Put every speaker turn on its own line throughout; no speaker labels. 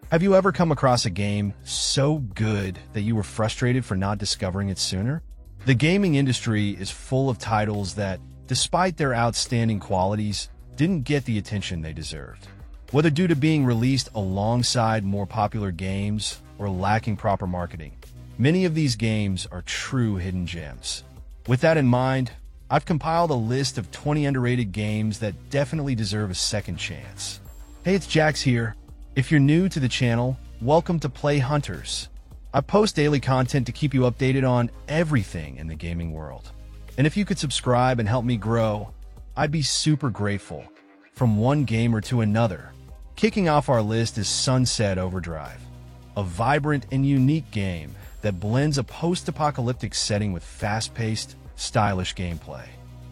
Have you ever come across a game so good that you were frustrated for not discovering it sooner? The gaming industry is full of titles that, despite their outstanding qualities, didn't get the attention they deserved. Whether due to being released alongside more popular games or lacking proper marketing, many of these games are true hidden gems. With that in mind, I've compiled a list of 20 underrated games that definitely deserve a second chance. Hey, it's Jax here. If you're new to the channel, welcome to Play Hunters. I post daily content to keep you updated on everything in the gaming world. And if you could subscribe and help me grow, I'd be super grateful. From one gamer to another. Kicking off our list is Sunset Overdrive, a vibrant and unique game that blends a post-apocalyptic setting with fast-paced, stylish gameplay.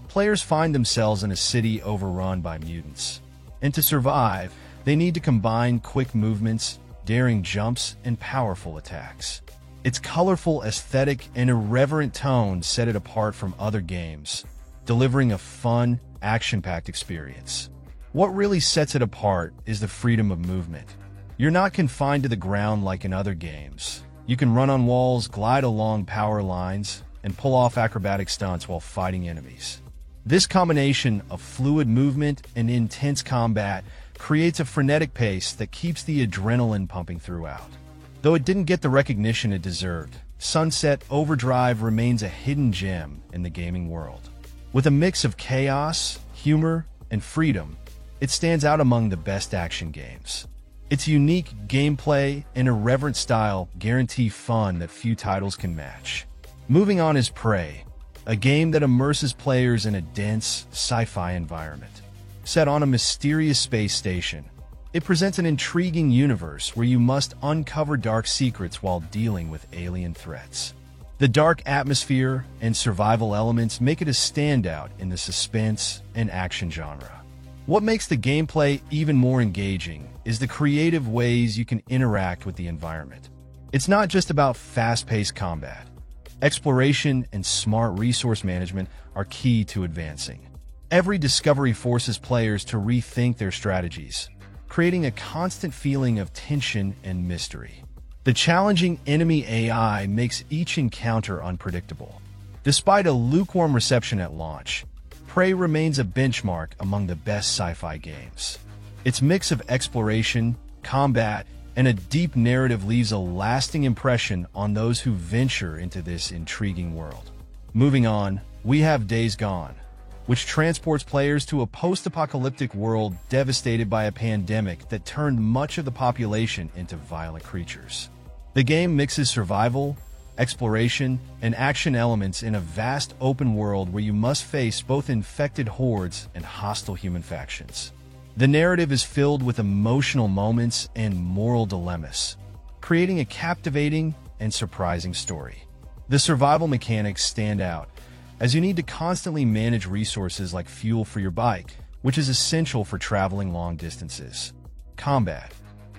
Players find themselves in a city overrun by mutants, and to survive, they need to combine quick movements, daring jumps, and powerful attacks. Its colorful aesthetic and irreverent tone set it apart from other games, delivering a fun, action-packed experience. What really sets it apart is the freedom of movement. You're not confined to the ground like in other games. You can run on walls, glide along power lines, and pull off acrobatic stunts while fighting enemies. This combination of fluid movement and intense combat creates a frenetic pace that keeps the adrenaline pumping throughout. Though it didn't get the recognition it deserved, Sunset Overdrive remains a hidden gem in the gaming world. With a mix of chaos, humor, and freedom, it stands out among the best action games. Its unique gameplay and irreverent style guarantee fun that few titles can match. Moving on is Prey, a game that immerses players in a dense, sci-fi environment. Set on a mysterious space station, it presents an intriguing universe where you must uncover dark secrets while dealing with alien threats. The dark atmosphere and survival elements make it a standout in the suspense and action genre. What makes the gameplay even more engaging is the creative ways you can interact with the environment. It's not just about fast-paced combat. Exploration and smart resource management are key to advancing. Every discovery forces players to rethink their strategies, creating a constant feeling of tension and mystery. The challenging enemy AI makes each encounter unpredictable. Despite a lukewarm reception at launch, Prey remains a benchmark among the best sci-fi games. Its mix of exploration, combat, and a deep narrative leaves a lasting impression on those who venture into this intriguing world. Moving on, we have Days Gone, which transports players to a post-apocalyptic world devastated by a pandemic that turned much of the population into violent creatures. The game mixes survival, exploration, and action elements in a vast open world where you must face both infected hordes and hostile human factions. The narrative is filled with emotional moments and moral dilemmas, creating a captivating and surprising story. The survival mechanics stand out, as you need to constantly manage resources like fuel for your bike, which is essential for traveling long distances. Combat.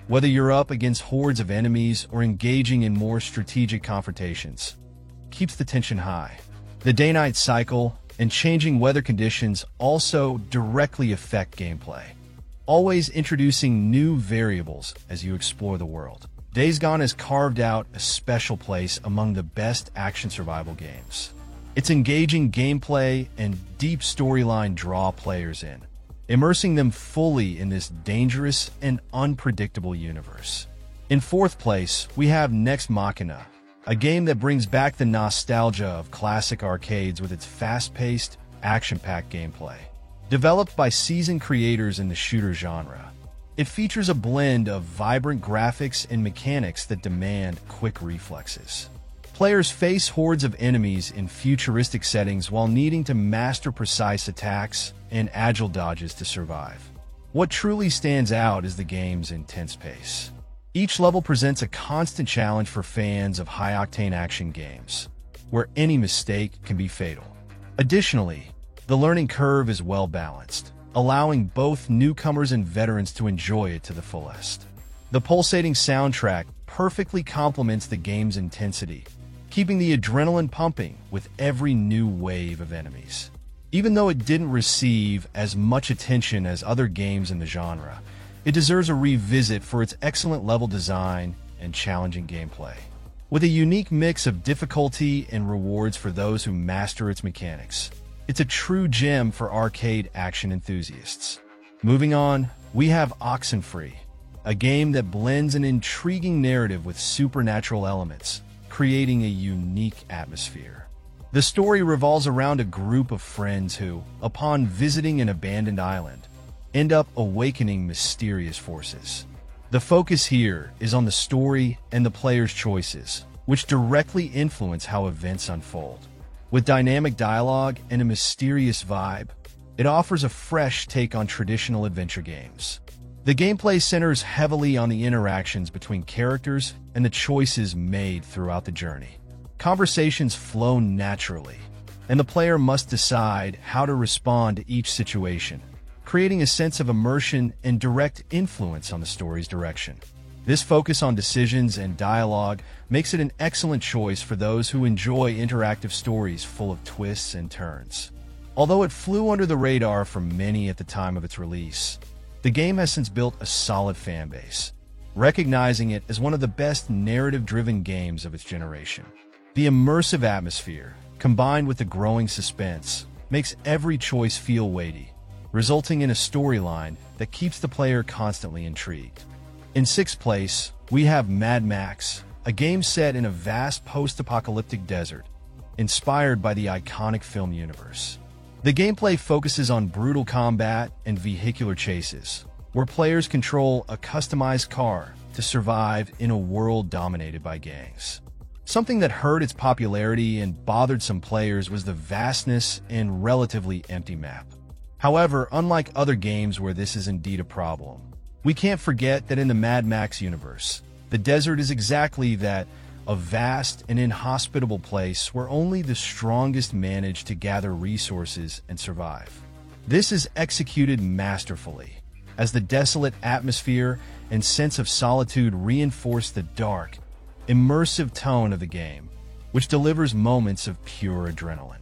Whether you're up against hordes of enemies or engaging in more strategic confrontations, keeps the tension high. The day-night cycle and changing weather conditions also directly affect gameplay, always introducing new variables as you explore the world. Days Gone has carved out a special place among the best action survival games. Its engaging gameplay and deep storyline draw players in, immersing them fully in this dangerous and unpredictable universe. In fourth place, we have Nex Machina, a game that brings back the nostalgia of classic arcades with its fast-paced, action-packed gameplay. Developed by seasoned creators in the shooter genre, it features a blend of vibrant graphics and mechanics that demand quick reflexes. Players face hordes of enemies in futuristic settings while needing to master precise attacks and agile dodges to survive. What truly stands out is the game's intense pace. Each level presents a constant challenge for fans of high-octane action games, where any mistake can be fatal. Additionally, the learning curve is well-balanced, allowing both newcomers and veterans to enjoy it to the fullest. The pulsating soundtrack perfectly complements the game's intensity, keeping the adrenaline pumping with every new wave of enemies. Even though it didn't receive as much attention as other games in the genre, It deserves a revisit for its excellent level design and challenging gameplay. With a unique mix of difficulty and rewards for those who master its mechanics, it's a true gem for arcade action enthusiasts. Moving on, we have Oxenfree, a game that blends an intriguing narrative with supernatural elements, creating a unique atmosphere. The story revolves around a group of friends who, upon visiting an abandoned island, end up awakening mysterious forces. The focus here is on the story and the player's choices, which directly influence how events unfold. With dynamic dialogue and a mysterious vibe, it offers a fresh take on traditional adventure games. The gameplay centers heavily on the interactions between characters and the choices made throughout the journey. Conversations flow naturally, and the player must decide how to respond to each situation, creating a sense of immersion and direct influence on the story's direction. This focus on decisions and dialogue makes it an excellent choice for those who enjoy interactive stories full of twists and turns. Although it flew under the radar for many at the time of its release, the game has since built a solid fan base, recognizing it as one of the best narrative-driven games of its generation. The immersive atmosphere, combined with the growing suspense, makes every choice feel weighty, resulting in a storyline that keeps the player constantly intrigued. In sixth place, we have Mad Max, a game set in a vast post-apocalyptic desert, inspired by the iconic film universe. The gameplay focuses on brutal combat and vehicular chases, where players control a customized car to survive in a world dominated by gangs. Something that hurt its popularity and bothered some players was the vastness and relatively empty map. However, unlike other games where this is indeed a problem, we can't forget that in the Mad Max universe, the desert is exactly that, a vast and inhospitable place where only the strongest manage to gather resources and survive. This is executed masterfully, as the desolate atmosphere and sense of solitude reinforce the dark, immersive tone of the game, which delivers moments of pure adrenaline.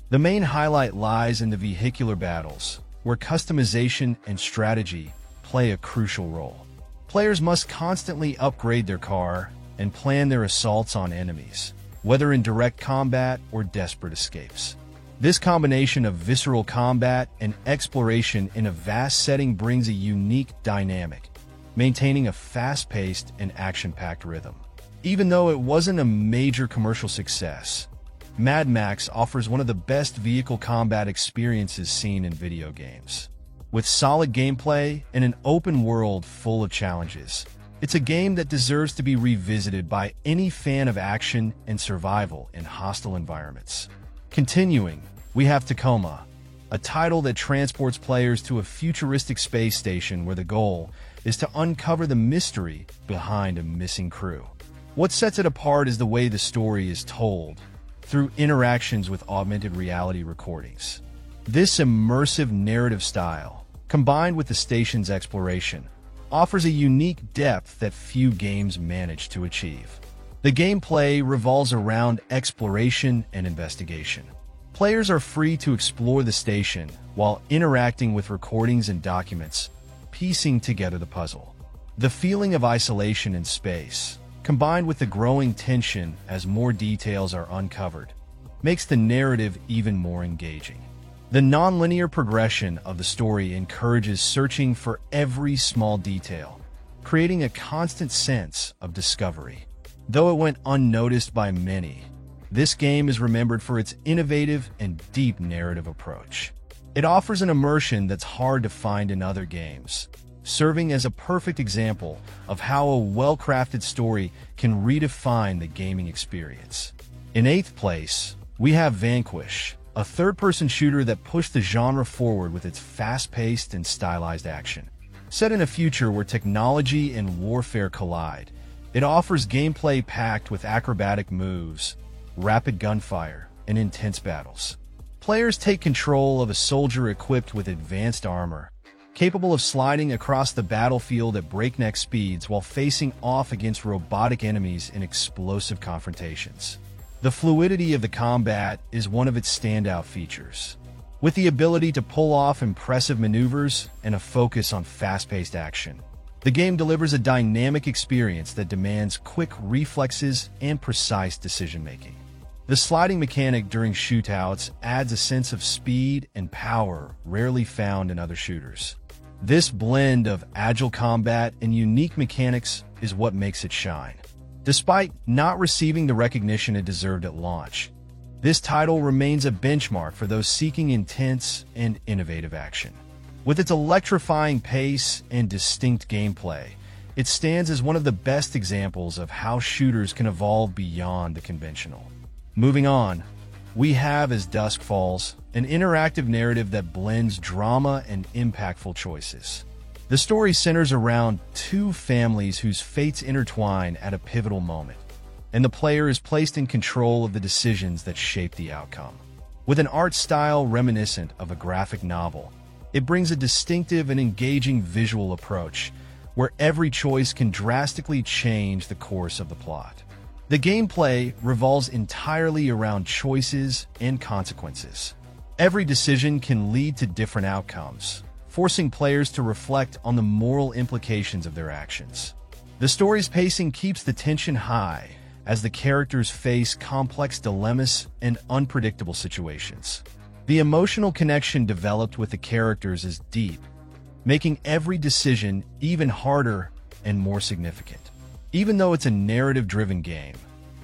The main highlight lies in the vehicular battles, where customization and strategy play a crucial role. Players must constantly upgrade their car and plan their assaults on enemies, whether in direct combat or desperate escapes. This combination of visceral combat and exploration in a vast setting brings a unique dynamic, maintaining a fast-paced and action-packed rhythm. Even though it wasn't a major commercial success, Mad Max offers one of the best vehicle combat experiences seen in video games. With solid gameplay and an open world full of challenges, it's a game that deserves to be revisited by any fan of action and survival in hostile environments. Continuing, we have Tacoma, a title that transports players to a futuristic space station where the goal is to uncover the mystery behind a missing crew. What sets it apart is the way the story is told, through interactions with augmented reality recordings. This immersive narrative style, combined with the station's exploration, offers a unique depth that few games manage to achieve. The gameplay revolves around exploration and investigation. Players are free to explore the station while interacting with recordings and documents, piecing together the puzzle. The feeling of isolation in space, combined with the growing tension as more details are uncovered, makes the narrative even more engaging. The non-linear progression of the story encourages searching for every small detail, creating a constant sense of discovery. Though it went unnoticed by many, this game is remembered for its innovative and deep narrative approach. It offers an immersion that's hard to find in other games, serving as a perfect example of how a well-crafted story can redefine the gaming experience. In eighth place, we have Vanquish, a third-person shooter that pushed the genre forward with its fast-paced and stylized action. Set in a future where technology and warfare collide, it offers gameplay packed with acrobatic moves, rapid gunfire, and intense battles. Players take control of a soldier equipped with advanced armor, capable of sliding across the battlefield at breakneck speeds while facing off against robotic enemies in explosive confrontations. The fluidity of the combat is one of its standout features, with the ability to pull off impressive maneuvers and a focus on fast-paced action. The game delivers a dynamic experience that demands quick reflexes and precise decision-making. The sliding mechanic during shootouts adds a sense of speed and power rarely found in other shooters. This blend of agile combat and unique mechanics is what makes it shine. Despite not receiving the recognition it deserved at launch, this title remains a benchmark for those seeking intense and innovative action. With its electrifying pace and distinct gameplay, it stands as one of the best examples of how shooters can evolve beyond the conventional. Moving on, we have As Dusk Falls, an interactive narrative that blends drama and impactful choices. The story centers around two families whose fates intertwine at a pivotal moment, and the player is placed in control of the decisions that shape the outcome. With an art style reminiscent of a graphic novel, it brings a distinctive and engaging visual approach, where every choice can drastically change the course of the plot. The gameplay revolves entirely around choices and consequences. Every decision can lead to different outcomes, forcing players to reflect on the moral implications of their actions. The story's pacing keeps the tension high as the characters face complex dilemmas and unpredictable situations. The emotional connection developed with the characters is deep, making every decision even harder and more significant. Even though it's a narrative-driven game,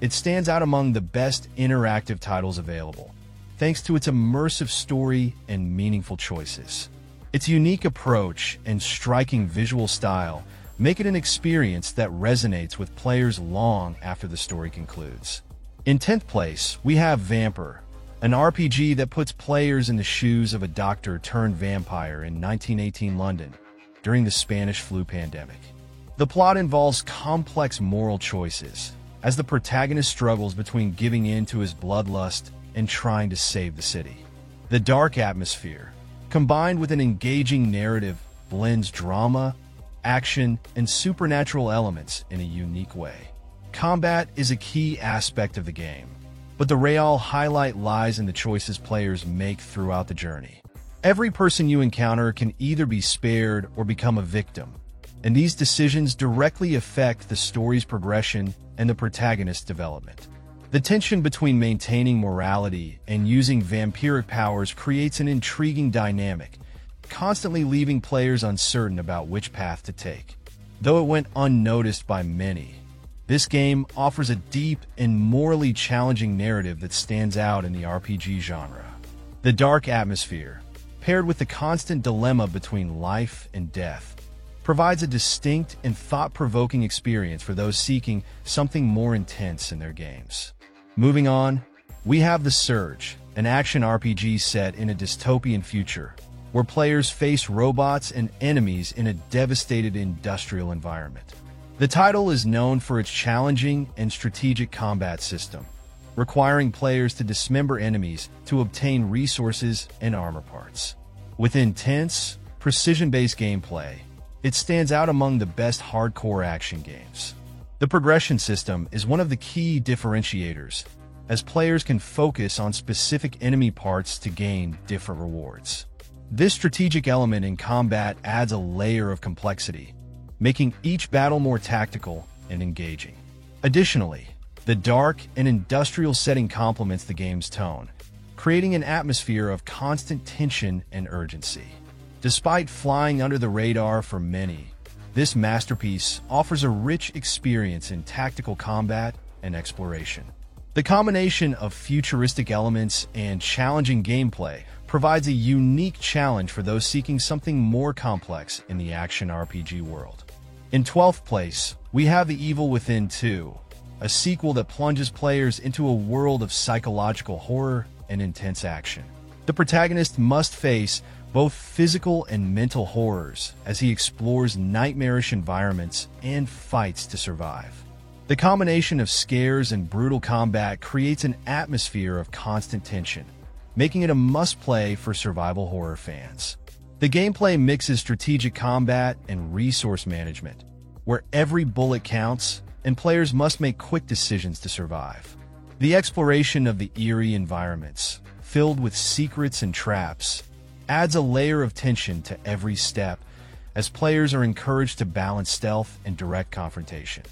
it stands out among the best interactive titles available, thanks to its immersive story and meaningful choices. Its unique approach and striking visual style make it an experience that resonates with players long after the story concludes. In 10th place, we have Vampyr, an RPG that puts players in the shoes of a doctor-turned-vampire in 1918 London during the Spanish flu pandemic. The plot involves complex moral choices, as the protagonist struggles between giving in to his bloodlust and trying to save the city. The dark atmosphere, combined with an engaging narrative, blends drama, action, and supernatural elements in a unique way. Combat is a key aspect of the game, but the real highlight lies in the choices players make throughout the journey. Every person you encounter can either be spared or become a victim, and these decisions directly affect the story's progression and the protagonist's development. The tension between maintaining morality and using vampiric powers creates an intriguing dynamic, constantly leaving players uncertain about which path to take. Though it went unnoticed by many, this game offers a deep and morally challenging narrative that stands out in the RPG genre. The dark atmosphere, paired with the constant dilemma between life and death, provides a distinct and thought-provoking experience for those seeking something more intense in their games. Moving on, we have The Surge, an action RPG set in a dystopian future, where players face robots and enemies in a devastated industrial environment. The title is known for its challenging and strategic combat system, requiring players to dismember enemies to obtain resources and armor parts. With intense, precision-based gameplay, it stands out among the best hardcore action games. The progression system is one of the key differentiators, as players can focus on specific enemy parts to gain different rewards. This strategic element in combat adds a layer of complexity, making each battle more tactical and engaging. Additionally, the dark and industrial setting complements the game's tone, creating an atmosphere of constant tension and urgency. Despite flying under the radar for many, this masterpiece offers a rich experience in tactical combat and exploration. The combination of futuristic elements and challenging gameplay provides a unique challenge for those seeking something more complex in the action RPG world. In 12th place, we have The Evil Within 2, a sequel that plunges players into a world of psychological horror and intense action. The protagonist must face both physical and mental horrors as he explores nightmarish environments and fights to survive. The combination of scares and brutal combat creates an atmosphere of constant tension, making it a must-play for survival horror fans. The gameplay mixes strategic combat and resource management, where every bullet counts and players must make quick decisions to survive. The exploration of the eerie environments, filled with secrets and traps, adds a layer of tension to every step as players are encouraged to balance stealth and direct confrontation.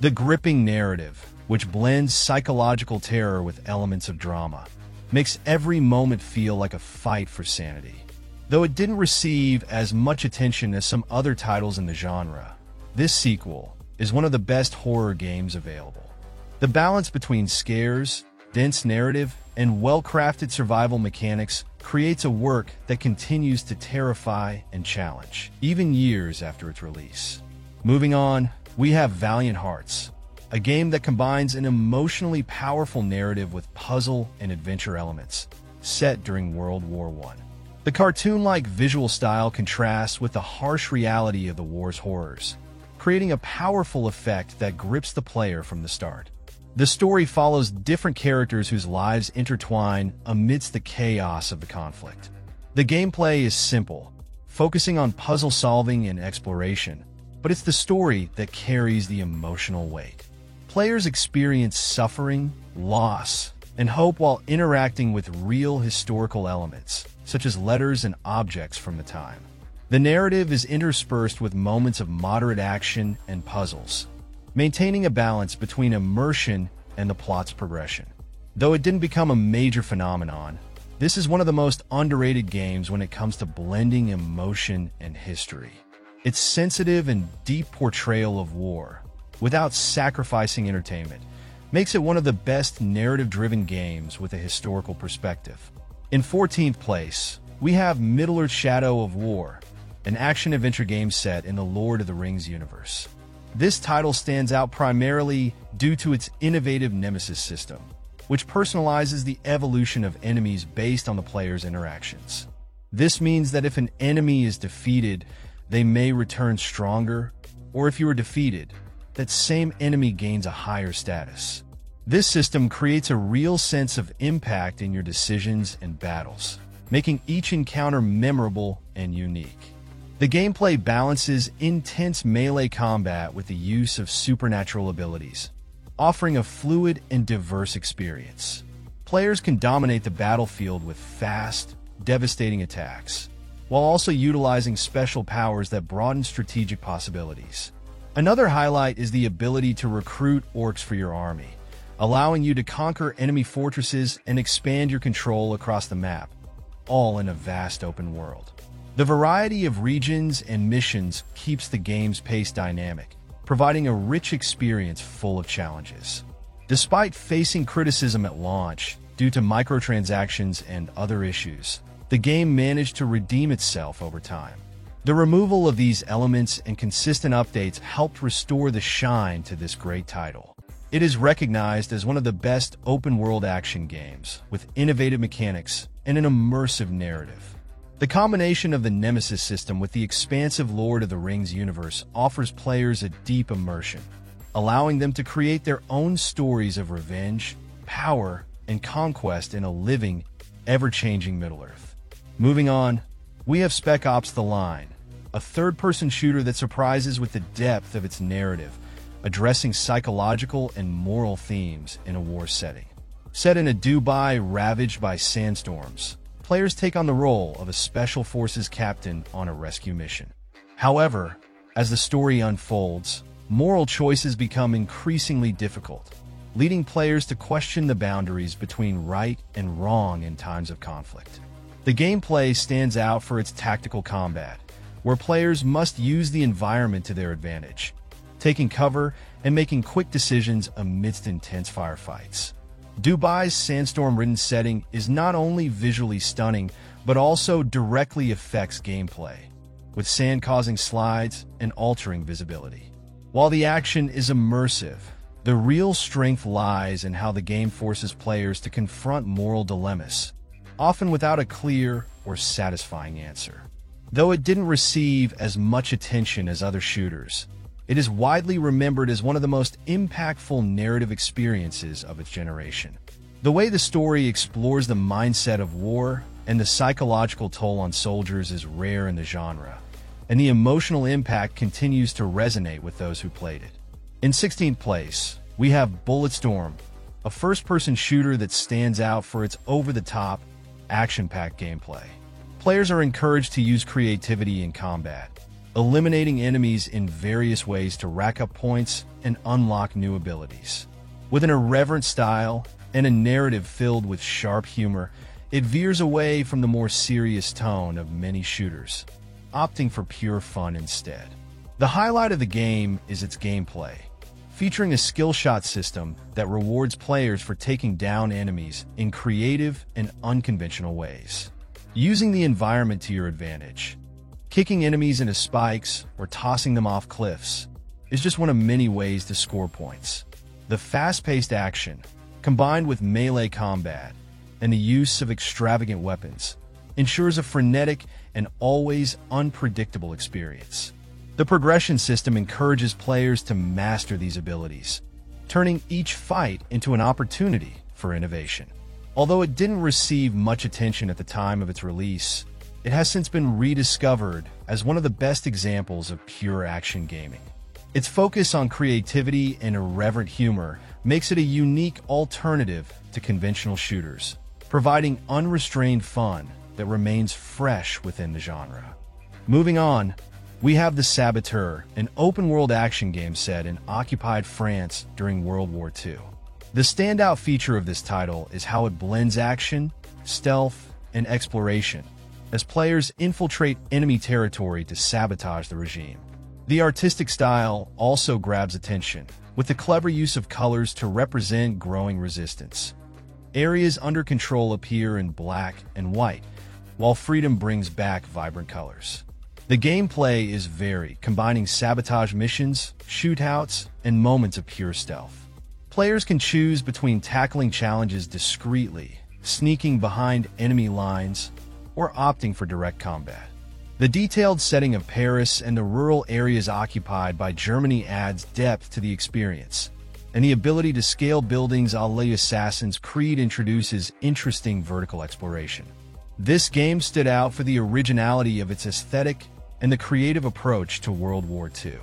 The gripping narrative, which blends psychological terror with elements of drama, makes every moment feel like a fight for sanity. Though it didn't receive as much attention as some other titles in the genre, this sequel is one of the best horror games available. The balance between scares, dense narrative, and well-crafted survival mechanics creates a work that continues to terrify and challenge, even years after its release. Moving on, we have Valiant Hearts, a game that combines an emotionally powerful narrative with puzzle and adventure elements, set during World War I. The cartoon-like visual style contrasts with the harsh reality of the war's horrors, creating a powerful effect that grips the player from the start. The story follows different characters whose lives intertwine amidst the chaos of the conflict. The gameplay is simple, focusing on puzzle solving and exploration, but it's the story that carries the emotional weight. Players experience suffering, loss, and hope while interacting with real historical elements, such as letters and objects from the time. The narrative is interspersed with moments of moderate action and puzzles, maintaining a balance between immersion and the plot's progression. Though it didn't become a major phenomenon, this is one of the most underrated games when it comes to blending emotion and history. Its sensitive and deep portrayal of war, without sacrificing entertainment, makes it one of the best narrative-driven games with a historical perspective. In 14th place, we have Middle-earth: Shadow of War, an action-adventure game set in the Lord of the Rings universe. This title stands out primarily due to its innovative Nemesis system, which personalizes the evolution of enemies based on the player's interactions. This means that if an enemy is defeated, they may return stronger, or if you are defeated, that same enemy gains a higher status. This system creates a real sense of impact in your decisions and battles, making each encounter memorable and unique. The gameplay balances intense melee combat with the use of supernatural abilities, offering a fluid and diverse experience. Players can dominate the battlefield with fast, devastating attacks, while also utilizing special powers that broaden strategic possibilities. Another highlight is the ability to recruit orcs for your army, allowing you to conquer enemy fortresses and expand your control across the map, all in a vast open world. The variety of regions and missions keeps the game's pace dynamic, providing a rich experience full of challenges. Despite facing criticism at launch due to microtransactions and other issues, the game managed to redeem itself over time. The removal of these elements and consistent updates helped restore the shine to this great title. It is recognized as one of the best open-world action games, with innovative mechanics and an immersive narrative. The combination of the Nemesis system with the expansive Lord of the Rings universe offers players a deep immersion, allowing them to create their own stories of revenge, power, and conquest in a living, ever-changing Middle-earth. Moving on, we have Spec Ops: The Line, a third-person shooter that surprises with the depth of its narrative, addressing psychological and moral themes in a war setting. Set in a Dubai ravaged by sandstorms, players take on the role of a special forces captain on a rescue mission. However, as the story unfolds, moral choices become increasingly difficult, leading players to question the boundaries between right and wrong in times of conflict. The gameplay stands out for its tactical combat, where players must use the environment to their advantage, taking cover and making quick decisions amidst intense firefights. Dubai's sandstorm-ridden setting is not only visually stunning, but also directly affects gameplay, with sand causing slides and altering visibility. While the action is immersive, the real strength lies in how the game forces players to confront moral dilemmas, often without a clear or satisfying answer. Though it didn't receive as much attention as other shooters, it is widely remembered as one of the most impactful narrative experiences of its generation. The way the story explores the mindset of war and the psychological toll on soldiers is rare in the genre, and the emotional impact continues to resonate with those who played it. In 16th place, we have Bulletstorm, a first-person shooter that stands out for its over-the-top, action-packed gameplay. Players are encouraged to use creativity in combat, eliminating enemies in various ways to rack up points and unlock new abilities. With an irreverent style and a narrative filled with sharp humor, it veers away from the more serious tone of many shooters, opting for pure fun instead. The highlight of the game is its gameplay, featuring a skill shot system that rewards players for taking down enemies in creative and unconventional ways. Using the environment to your advantage, kicking enemies into spikes or tossing them off cliffs, is just one of many ways to score points. The fast-paced action, combined with melee combat and the use of extravagant weapons, ensures a frenetic and always unpredictable experience. The progression system encourages players to master these abilities, turning each fight into an opportunity for innovation. Although it didn't receive much attention at the time of its release, it has since been rediscovered as one of the best examples of pure action gaming. Its focus on creativity and irreverent humor makes it a unique alternative to conventional shooters, providing unrestrained fun that remains fresh within the genre. Moving on, we have The Saboteur, an open-world action game set in occupied France during World War II. The standout feature of this title is how it blends action, stealth, and exploration, as players infiltrate enemy territory to sabotage the regime. The artistic style also grabs attention, with the clever use of colors to represent growing resistance. Areas under control appear in black and white, while freedom brings back vibrant colors. The gameplay is varied, combining sabotage missions, shootouts, and moments of pure stealth. Players can choose between tackling challenges discreetly, sneaking behind enemy lines, or opting for direct combat. The detailed setting of Paris and the rural areas occupied by Germany adds depth to the experience, and the ability to scale buildings a la Assassin's Creed introduces interesting vertical exploration. This game stood out for the originality of its aesthetic and the creative approach to World War II.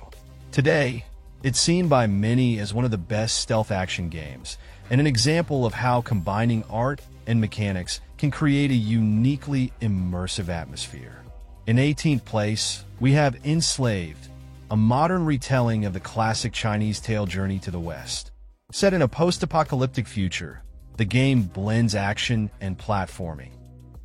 Today, it's seen by many as one of the best stealth action games, and an example of how combining art and mechanics can create a uniquely immersive atmosphere. In 18th place, we have Enslaved, a modern retelling of the classic Chinese tale Journey to the West. Set in a post-apocalyptic future, the game blends action and platforming,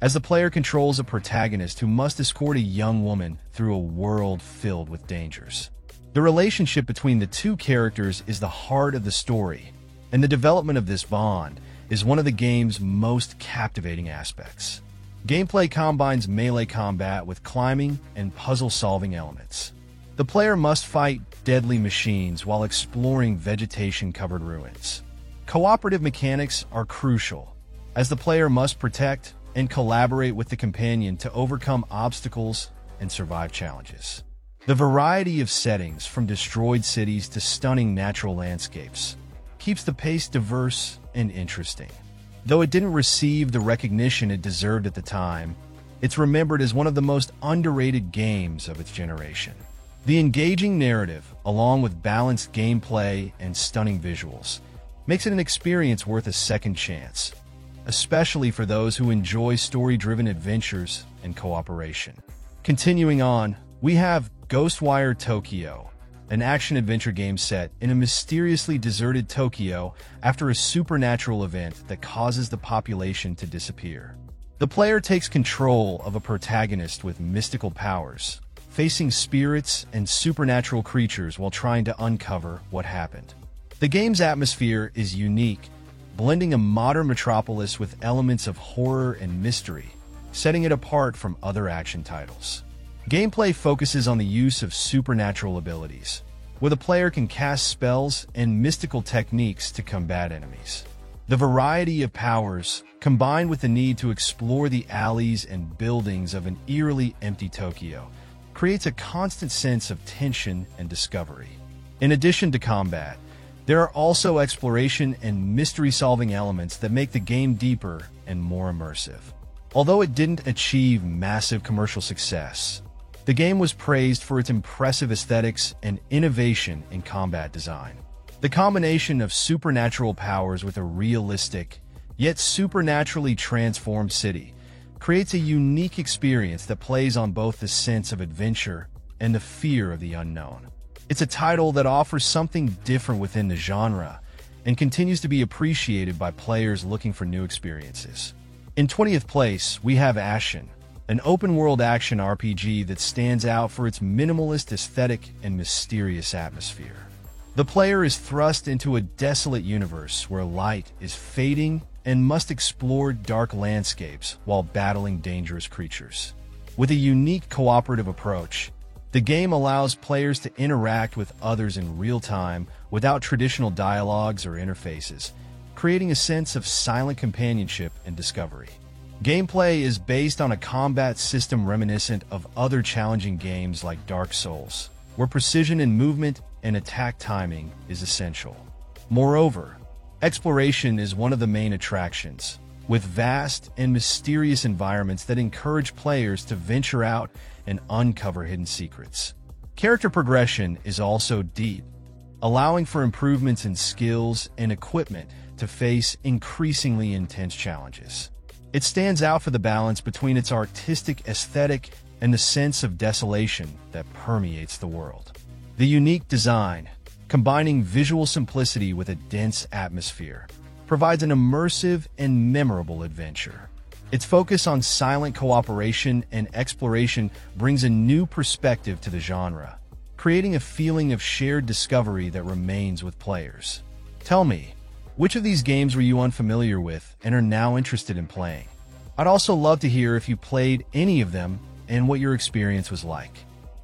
as the player controls a protagonist who must escort a young woman through a world filled with dangers. The relationship between the two characters is the heart of the story, and the development of this bond is one of the game's most captivating aspects. Gameplay combines melee combat with climbing and puzzle-solving elements. The player must fight deadly machines while exploring vegetation-covered ruins. Cooperative mechanics are crucial, as the player must protect and collaborate with the companion to overcome obstacles and survive challenges. The variety of settings, from destroyed cities to stunning natural landscapes, keeps the pace diverse and interesting. Though it didn't receive the recognition it deserved at the time, it's remembered as one of the most underrated games of its generation. The engaging narrative, along with balanced gameplay and stunning visuals, makes it an experience worth a second chance, especially for those who enjoy story-driven adventures and cooperation. Continuing on, we have Ghostwire Tokyo, an action-adventure game set in a mysteriously deserted Tokyo after a supernatural event that causes the population to disappear. The player takes control of a protagonist with mystical powers, facing spirits and supernatural creatures while trying to uncover what happened. The game's atmosphere is unique, blending a modern metropolis with elements of horror and mystery, setting it apart from other action titles. Gameplay focuses on the use of supernatural abilities, where the player can cast spells and mystical techniques to combat enemies. The variety of powers, combined with the need to explore the alleys and buildings of an eerily empty Tokyo, creates a constant sense of tension and discovery. In addition to combat, there are also exploration and mystery-solving elements that make the game deeper and more immersive. Although it didn't achieve massive commercial success, the game was praised for its impressive aesthetics and innovation in combat design. The combination of supernatural powers with a realistic, yet supernaturally transformed city creates a unique experience that plays on both the sense of adventure and the fear of the unknown. It's a title that offers something different within the genre and continues to be appreciated by players looking for new experiences. In 20th place, we have Ashen, an open-world action RPG that stands out for its minimalist aesthetic and mysterious atmosphere. The player is thrust into a desolate universe where light is fading and must explore dark landscapes while battling dangerous creatures. With a unique cooperative approach, the game allows players to interact with others in real time without traditional dialogues or interfaces, creating a sense of silent companionship and discovery. Gameplay is based on a combat system reminiscent of other challenging games like Dark Souls, where precision in movement and attack timing is essential. Moreover, exploration is one of the main attractions, with vast and mysterious environments that encourage players to venture out and uncover hidden secrets. Character progression is also deep, allowing for improvements in skills and equipment to face increasingly intense challenges. It stands out for the balance between its artistic aesthetic and the sense of desolation that permeates the world. The unique design, combining visual simplicity with a dense atmosphere, provides an immersive and memorable adventure. Its focus on silent cooperation and exploration brings a new perspective to the genre, creating a feeling of shared discovery that remains with players. Tell me, which of these games were you unfamiliar with and are now interested in playing? I'd also love to hear if you played any of them and what your experience was like.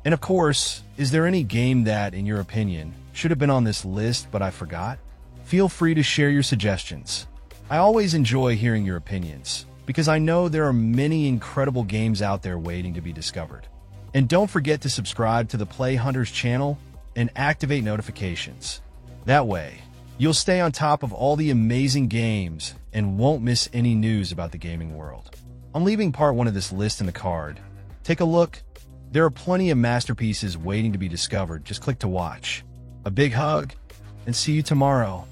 And of course, is there any game that, in your opinion, should have been on this list but I forgot? Feel free to share your suggestions. I always enjoy hearing your opinions, because I know there are many incredible games out there waiting to be discovered. And don't forget to subscribe to the Play Hunters channel and activate notifications. That way, you'll stay on top of all the amazing games and won't miss any news about the gaming world. I'm leaving part 1 of this list in the card. Take a look. There are plenty of masterpieces waiting to be discovered. Just click to watch. A big hug, and see you tomorrow.